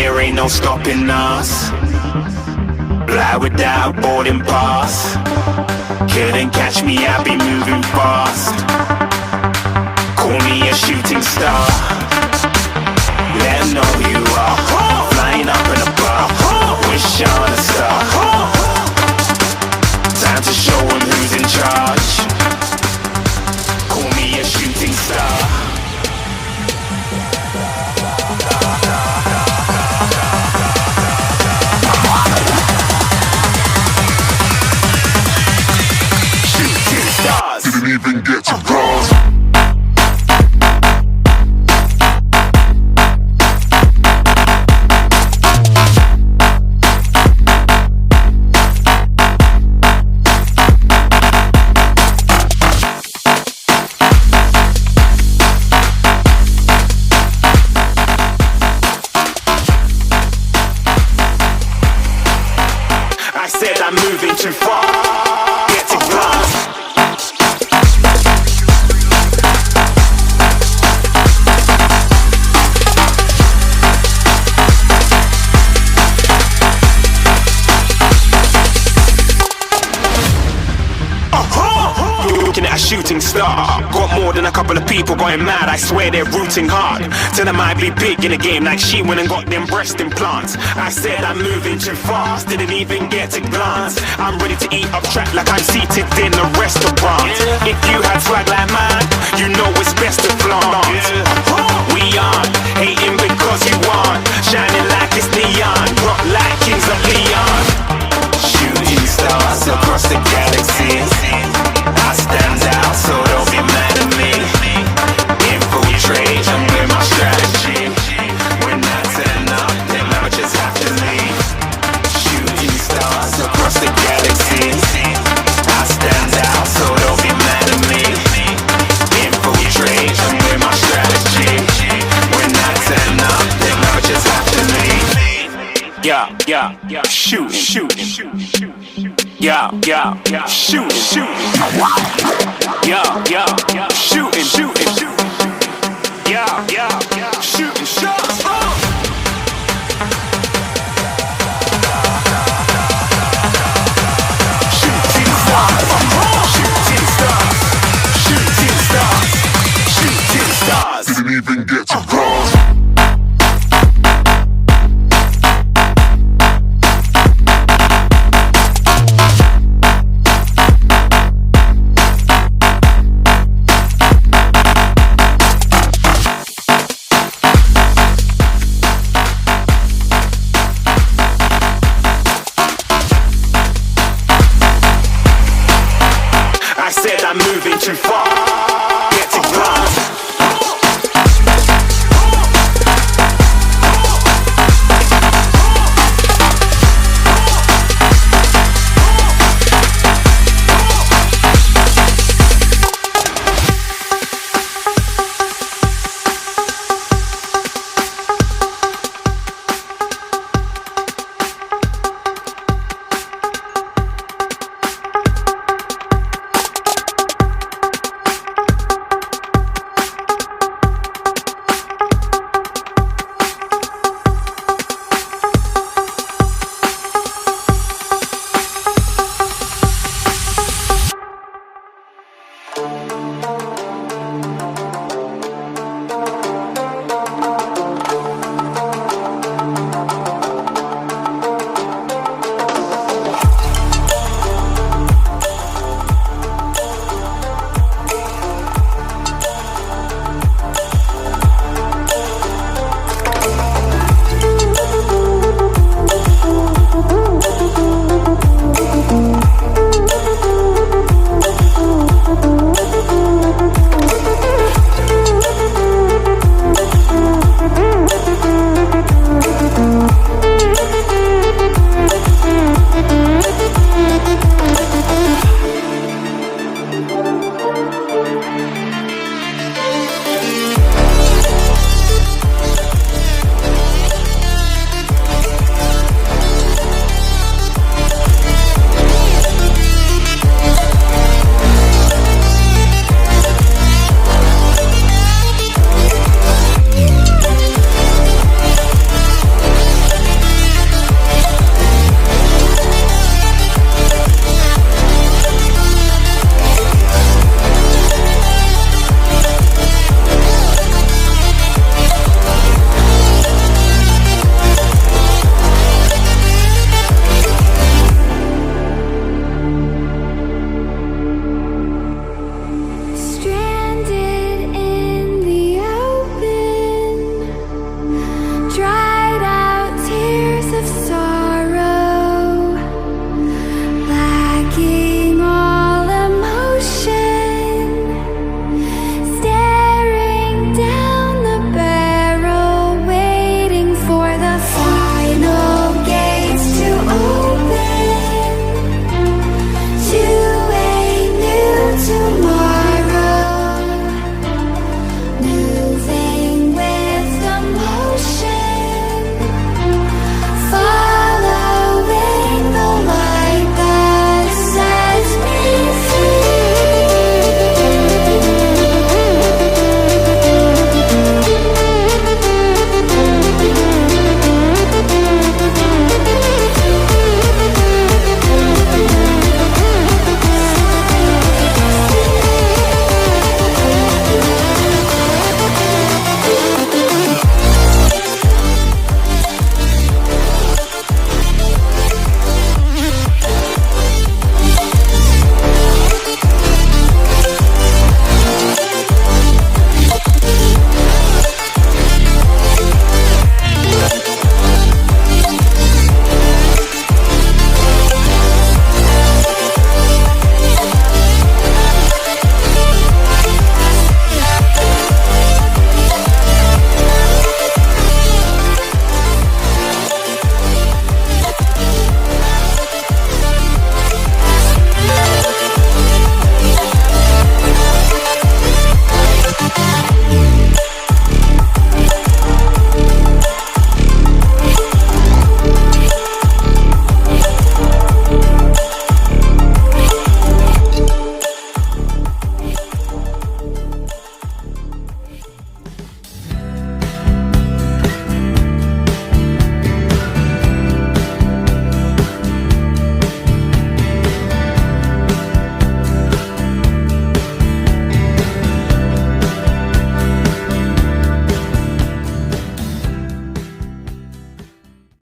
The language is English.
there ain't no stopping us. Fly without a boarding pass. Couldn't catch me, I'll be moving fast. Call me a shooting star. Let 'em know who you are. Flying up in a bar. Wish on a star. Time to show 'em who's in charge. Call me a shooting star. Didn't even get to bronze. I said I'm moving too far. Get to bronze. Looking at a shooting star. Got more than a couple of people going mad. I swear they're rooting hard. Tell them I'd be big in the game like she went and got them breast implants. I said I'm moving too fast. Didn't even get a glance. I'm ready to eat up track like I'm seated in a restaurant. If you had swag like mine, you know it's best to flaunt. We aren't hating because you aren't. Shining like it's neon. Rock like kings of Leon. Shooting stars across the galaxy. I stand out, so don't be mad at me. Infiltrate, I'm with my strategy. When I turn up, then I just have to leave. Shooting stars across the galaxy. I stand out, so don't be mad at me. Infiltrate, I'm with my strategy. When I turn up, then I just have to leave. Yeah, shooting. Yeah, shooting. Yeah, shooting. Yeah, shooting shots. Shooting stars. Shooting stars. Didn't even get to